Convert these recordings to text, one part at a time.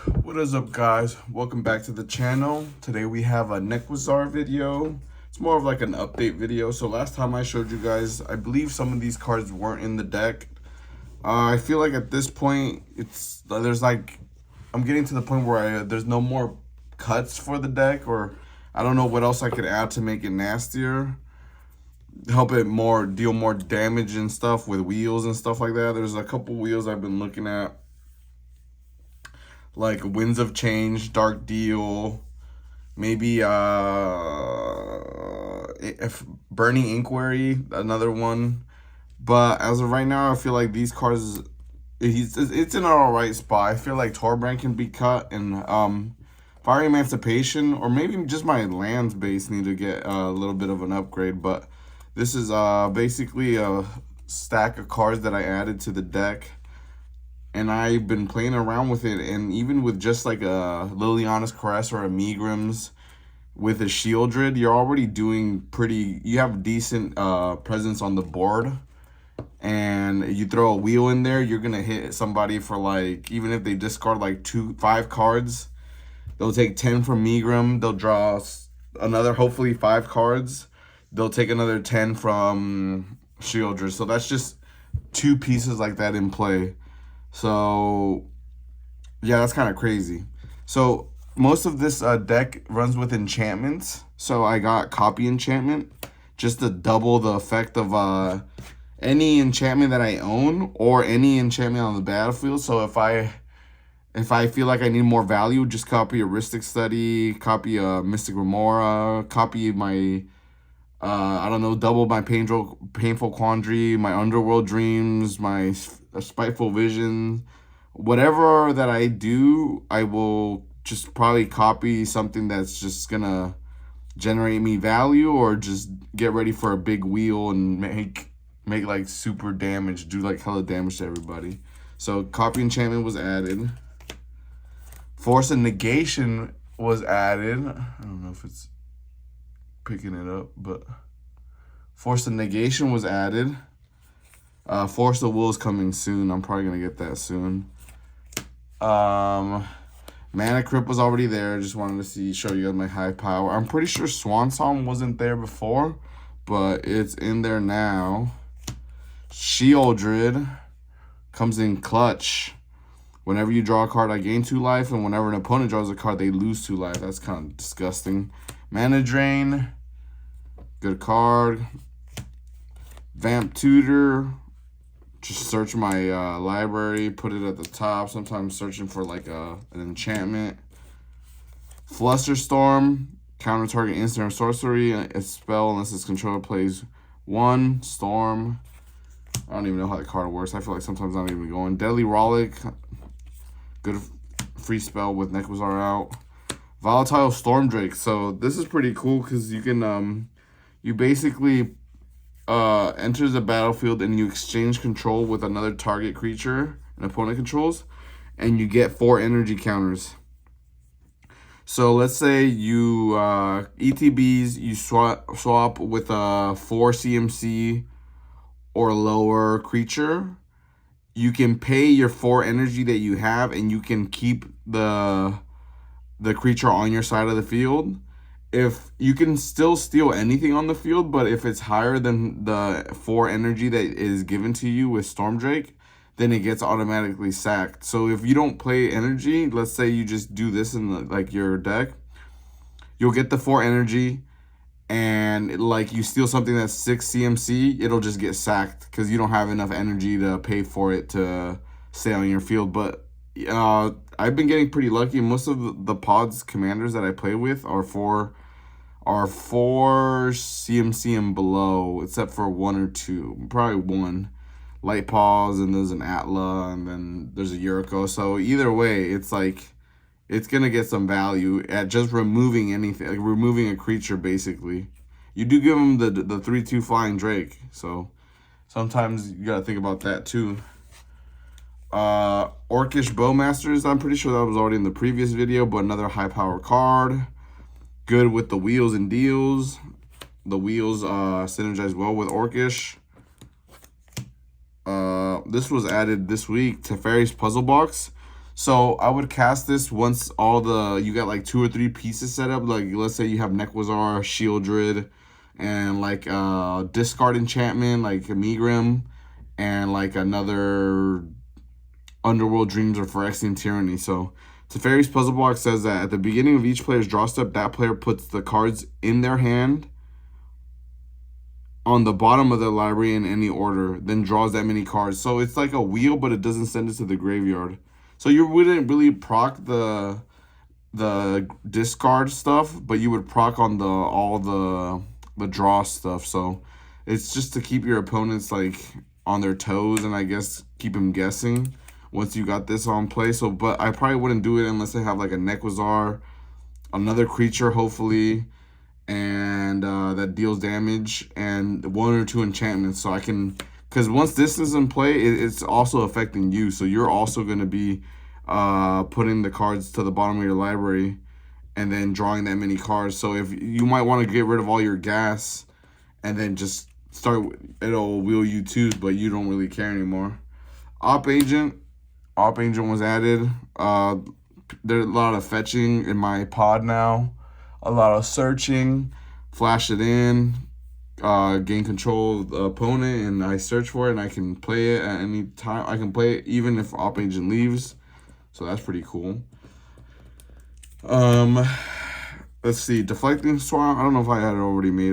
What is up, guys? Welcome back to the channel. Today we have a Nekusar video. It's more of like an update video. So last time I showed you guys, I believe some of these cards weren't in the deck. I feel like at this point, I'm getting to the point where there's no more cuts for the deck, or I don't know what else I could add to make it nastier, help it more deal more damage and stuff with wheels and stuff like that. There's a couple wheels I've been looking at, like Winds of Change, Dark Deal, maybe if Burning Inquiry, another one. But as of right now, I feel like these cards, it's in an alright spot. I feel like Torbrand can be cut, and Fire Emancipation, or maybe just my lands base need to get a little bit of an upgrade. But this is basically a stack of cards that I added to the deck, and I've been playing around with it. And even with just like a Liliana's Caress or a Megrims with a Shieldred, you're already doing pretty, you have decent presence on the board. And you throw a wheel in there, you're gonna hit somebody for, like, even if they discard like 5 cards, they'll take 10 from Megrim, they'll draw another, hopefully 5 cards, they'll take another 10 from Shieldred. So that's just 2 pieces like that in play. So yeah, that's kind of crazy. So most of this deck runs with enchantments. So I got Copy Enchantment just to double the effect of any enchantment that I own, or any enchantment on the battlefield. So if I feel like I need more value, just copy a Rhystic Study, copy a Mystic Remora, copy my I don't know, double my Painful Quandary, my Underworld Dreams, my Spiteful Vision. Whatever that I do, I will just probably copy something that's just gonna generate me value, or just get ready for a big wheel and make like super damage, do like hella damage to everybody. So Copy Enchantment was added. Force of Negation was added. I don't know if it's picking it up, but Force of Negation was added. Force of Will is coming soon. I'm probably gonna get that soon. Mana Crypt was already there. Just wanted to show you guys my high power. I'm pretty sure Swan Song wasn't there before, but it's in there now. Shieldred comes in clutch. Whenever you draw a card, I gain 2 life, and whenever an opponent draws a card, they lose 2 life. That's kind of disgusting. Mana Drain, good card. Vamp Tutor, just search my library, put it at the top. Sometimes searching for like an enchantment. Flusterstorm, counter target instant or sorcery, a spell unless its controller plays 1. Storm, I don't even know how the card works. I feel like sometimes I'm not even going. Deadly Rollick, good free spell with Nekusar out. Volatile Stormdrake. So this is pretty cool because you can you basically enters the battlefield and you exchange control with another target creature an opponent controls, and you get 4 energy counters. So let's say you ETBs, you swap with a 4 CMC or lower creature. You can pay your 4 energy that you have, and you can keep the creature on your side of the field. If you can still steal anything on the field, but if it's higher than the 4 energy that is given to you with Stormdrake, then it gets automatically sacked. So if you don't play energy, let's say you just do this in like your deck, you'll get the 4 energy, and like you steal something that's 6 CMC, it'll just get sacked because you don't have enough energy to pay for it to stay on your field. But I've been getting pretty lucky. Most of the pods commanders that I play with are 4 CMC and below, except for 1 or 2, probably 1. Light Paws, and there's an Atla, and then there's a Yuriko. So either way, it's like it's gonna get some value at just removing anything, like removing a creature. Basically, you do give them the 3/2 Flying Drake, so sometimes you gotta think about that too. Orcish Bowmasters, I'm pretty sure that was already in the previous video, but another high power card. Good with the wheels and deals. The wheels synergize well with Orcish. This was added this week, Teferi's Puzzle Box. So I would cast this once you got like 2 or 3 pieces set up. Like let's say you have Nekwazar, Shieldred, and like discard enchantment like a Megrim, and like another Underworld Dreams or Phyrexian Tyranny. So Teferi's Puzzle Box says that at the beginning of each player's draw step, that player puts the cards in their hand on the bottom of the library in any order, then draws that many cards. So it's like a wheel, but it doesn't send it to the graveyard. So you wouldn't really proc the discard stuff, but you would proc on all the draw stuff. So it's just to keep your opponents like on their toes and I guess keep them guessing once you got this on play. So but I probably wouldn't do it unless I have like a Nekwazar, another creature hopefully, and that deals damage, and 1 or 2 enchantments, so I can, because once this is in play, it's also affecting you, so you're also going to be putting the cards to the bottom of your library and then drawing that many cards. So if you might want to get rid of all your gas and then just start, it'll wheel you too, but you don't really care anymore. Op Agent was added. There's a lot of fetching in my pod now, a lot of searching, flash it in, gain control of the opponent, and I search for it, and I can play it at any time. I can play it even if Op Agent leaves, so that's pretty cool. Let's see, Deflecting Swap. I don't know if I had already made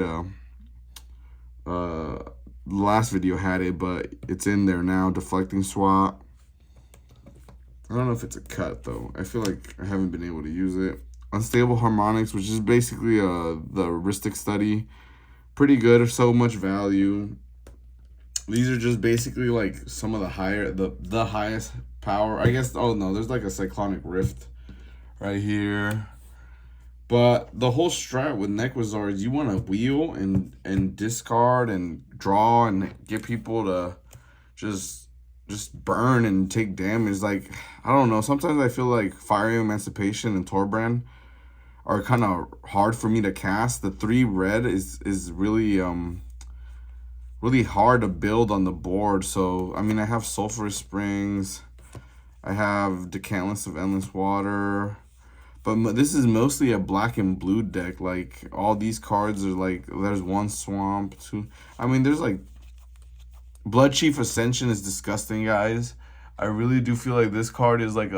the last video had it, but it's in there now. Deflecting Swap. I don't know if it's a cut though. I feel like I haven't been able to use it. Unstable Harmonics, which is basically the heuristic study. Pretty good, so much value. These are just basically like some of the highest power. I guess, oh no, there's like a Cyclonic Rift right here. But the whole strat with Nekwazar is you want to wheel and discard and draw and get people to just burn and take damage. Like, I don't know. Sometimes I feel like Fire Emancipation and Torbrand are kind of hard for me to cast. The 3 red is really really hard to build on the board. So I mean, I have Sulphurous Springs, I have Decantless of Endless Water, but this is mostly a black and blue deck. Like all these cards are like, there's 1 swamp, 2. I mean, there's like Blood Chief Ascension is disgusting, guys. I really do feel like this card is like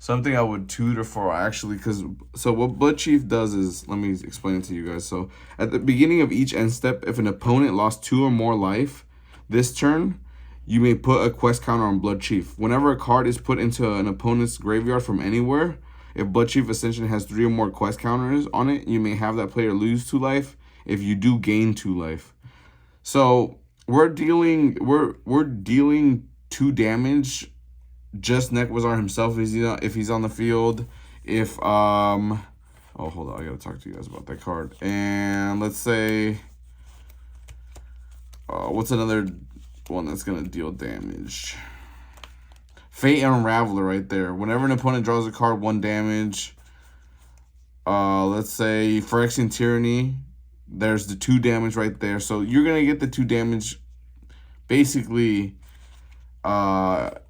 something I would tutor for actually, because so what Blood Chief does is, let me explain it to you guys. So at the beginning of each end step, if an opponent lost 2 or more life this turn, you may put a quest counter on Blood Chief. Whenever a card is put into an opponent's graveyard from anywhere, if Blood Chief Ascension has 3 or more quest counters on it, you may have that player lose 2 life. If you do, gain 2 life. So we're dealing 2 damage. Just Nekwazar himself if he's on the field. If oh, hold on, I gotta talk to you guys about that card. And let's say what's another one that's gonna deal damage? Fate Unraveler right there. Whenever an opponent draws a card, 1 damage. Let's say Phyrexian Tyranny. There's the 2 damage right there. So you're gonna get the 2 damage basically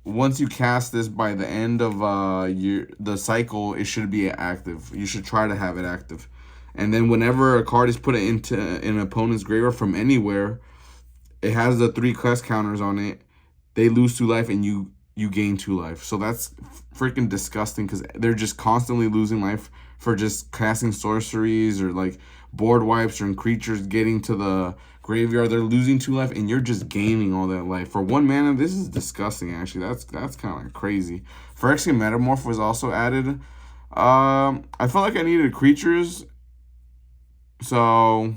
once you cast this by the end of the cycle. It should be active. You should try to have it active. And then whenever a card is put into an opponent's graveyard from anywhere, it has the 3 quest counters on it. They lose 2 life and you gain 2 life. So that's freaking disgusting, because they're just constantly losing life for just casting sorceries or like board wipes or creatures getting to the graveyard. They're losing 2 life and you're just gaining all that life for 1 mana. This is disgusting. Actually, that's kind of crazy. Phyrexian Metamorph was also added. I felt like I needed creatures, so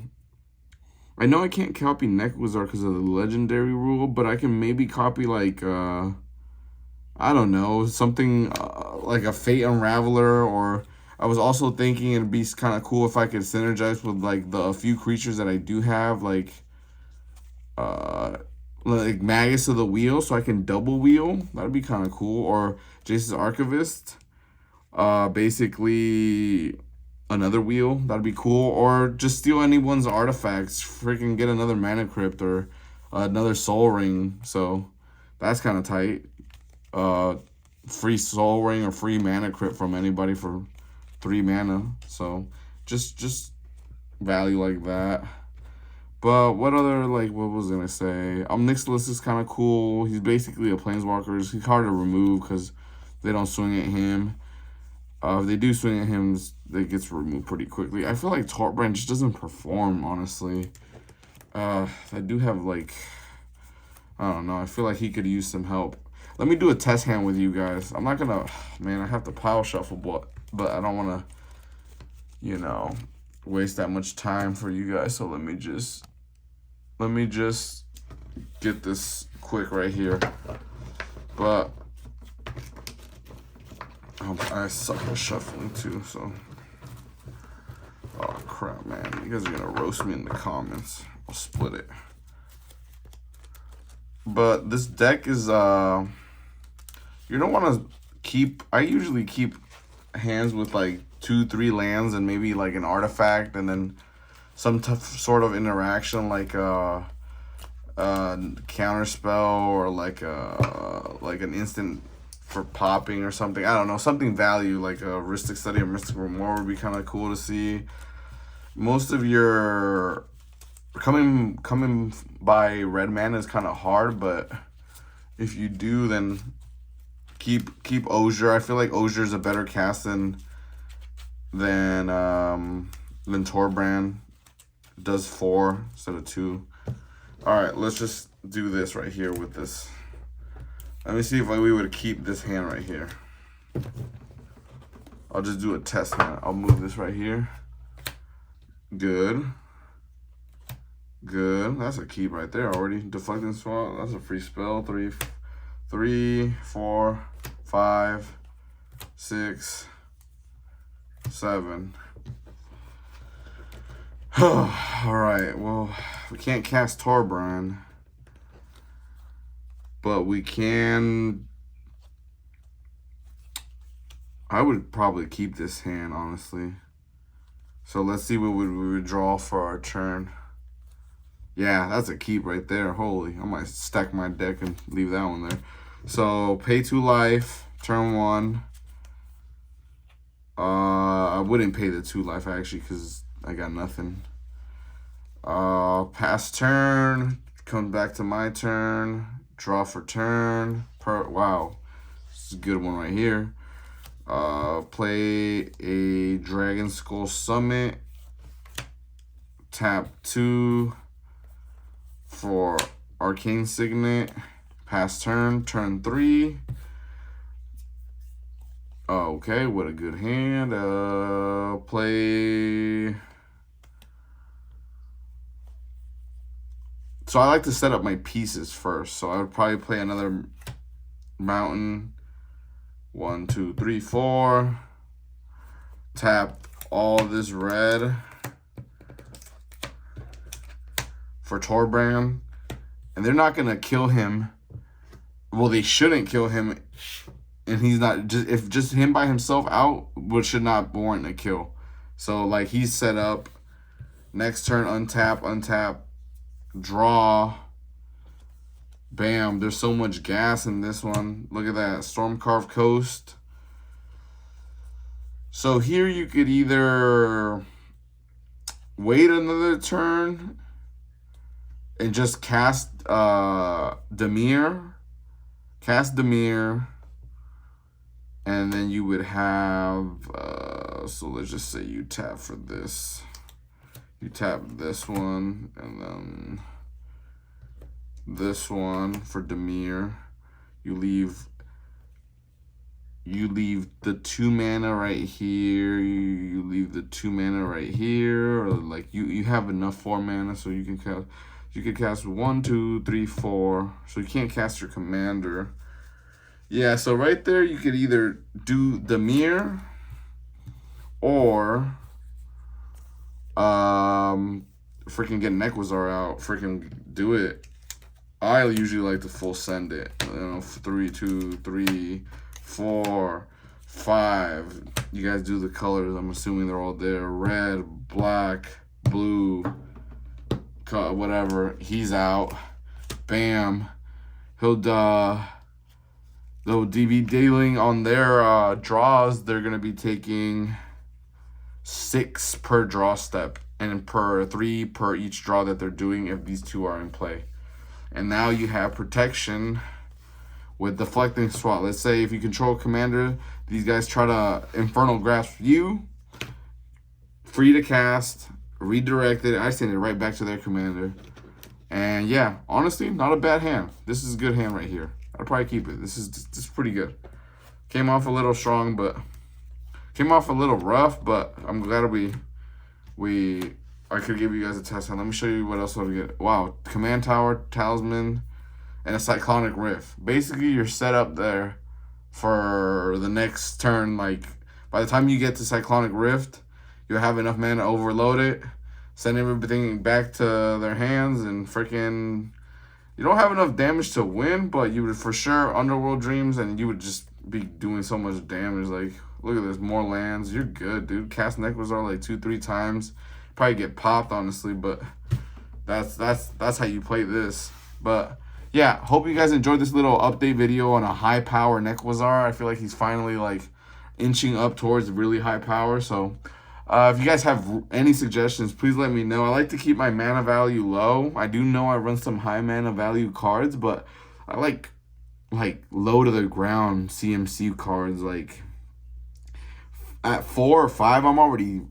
I know I can't copy Nekwazar because of the legendary rule, but I can maybe copy like I don't know, something like a Fate Unraveler. Or I was also thinking it'd be kind of cool if I could synergize with like a few creatures that I do have, like Magus of the Wheel, so I can double wheel. That'd be kind of cool. Or Jace's Archivist, basically another wheel. That'd be cool. Or just steal anyone's artifacts. Freaking get another Mana Crypt or another Soul Ring. So that's kind of tight. free soul ring or free mana crit from anybody for 3 mana. So just value like that. But what other, like, what was I gonna say? Nixilis is kind of cool. He's basically a planeswalker. He's hard to remove because they don't swing at him. If they do swing at him, it gets removed pretty quickly. I feel like Torbrand just doesn't perform, honestly. I do have, like, I don't know. I feel like he could use some help. Let me do a test hand with you guys. I'm not gonna, man, I have to pile shuffle, but I don't want to, you know, waste that much time for you guys. So let me just get this quick right here. But I suck at shuffling too, so. Oh crap, man. You guys are gonna roast me in the comments. I'll split it. But this deck is, you don't want to keep, I usually keep hands with like 2-3 lands and maybe like an artifact and then some sort of interaction like a counter spell or like an instant for popping or something. I don't know, something value like a Rhystic Study or Mystic Remore would be kind of cool to see. Most of your coming by red mana is kind of hard, but if you do, then keep Osier. I feel like Osier is a better cast than Torbrand. It does 4 instead of 2. All right, let's just do this right here with this. Let me see if we would keep this hand right here. I'll just do a test hand. I'll move this right here. Good. Good. That's a keep right there already. Deflecting Swamp. That's a free spell. 3, 4, 5, 6, 7. All right. Well, we can't cast Torbrand, but we can. I would probably keep this hand, honestly. So let's see what we would draw for our turn. Yeah, that's a keep right there. Holy, I might stack my deck and leave that one there. So pay 2 life, turn 1. I wouldn't pay the 2 life actually because I got nothing. Pass turn, come back to my turn, draw for turn. Wow, this is a good one right here. Play a Dragon Skull Summit. Tap 2 for Arcane Signet. Pass turn, turn 3. Okay, what a good hand. Play. So I like to set up my pieces first. So I would probably play another mountain. 1, 2, 3, 4. Tap all this red for Torbrand. And they're not going to kill him. Well, they shouldn't kill him. And he's not, if just him by himself out, which should not warrant a kill. So, like, he's set up. Next turn, untap, draw. Bam, there's so much gas in this one. Look at that, Stormcarved Coast. So here you could either wait another turn and just cast Dimir. Cast Dimir. And then you would have, so let's just say you tap for this. You tap this one, and then this one for Dimir. You leave the 2 mana right here. You leave the 2 mana right here, or like you have enough 4 mana, so you can cast. You could cast 1, 2, 3, 4. So you can't cast your commander. Yeah, so right there you could either do Dimir or freaking get Nekusar out. Freaking do it. I usually like to full send it. 3, 2, 3, 4, 5. You guys do the colors. I'm assuming they're all there. Red, black, blue, whatever. He's out. Bam. He'll They'll be dealing on their draws. They're gonna be taking 6 per draw step and per 3 per each draw that they're doing if these two are in play. And now you have protection with deflecting SWAT. Let's say if you control commander, these guys try to infernal grasp you, free to cast, redirect it. I send it right back to their commander. And yeah, honestly, not a bad hand. This is a good hand right here. I'd probably keep it. This is pretty good. Came off a little strong, but came off a little rough. But I'm glad I could give you guys a test hand. Let me show you what else we get. Wow, command tower, talisman, and a cyclonic rift. Basically, you're set up there for the next turn. Like by the time you get to cyclonic rift, you'll have enough mana to overload it, send everything back to their hands, and freaking. You don't have enough damage to win, but you would for sure Underworld Dreams, and you would just be doing so much damage. Like, look at this, more lands. You're good, dude. Cast Nekusar like 2-3 times. Probably get popped, honestly, but that's how you play this. But yeah, hope you guys enjoyed this little update video on a high power Nekusar. I feel like he's finally like inching up towards really high power. So if you guys have any suggestions, please let me know. I like to keep my mana value low. I do know I run some high mana value cards, but I like low to the ground CMC cards. Like at 4 or 5, I'm already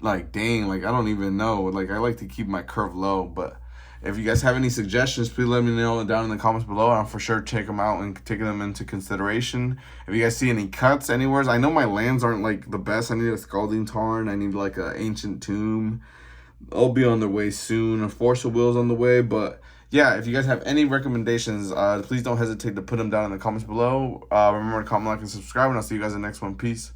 like, dang, like I don't even know. Like I like to keep my curve low, but if you guys have any suggestions, please let me know down in the comments below. I'll for sure check them out and take them into consideration. If you guys see any cuts anywhere, I know my lands aren't like the best. I need a Scalding Tarn. I need like an Ancient Tomb. I'll be on the way soon. A Force of Will's on the way. But yeah, if you guys have any recommendations, please don't hesitate to put them down in the comments below. Remember to comment, like, and subscribe, and I'll see you guys in the next one. Peace.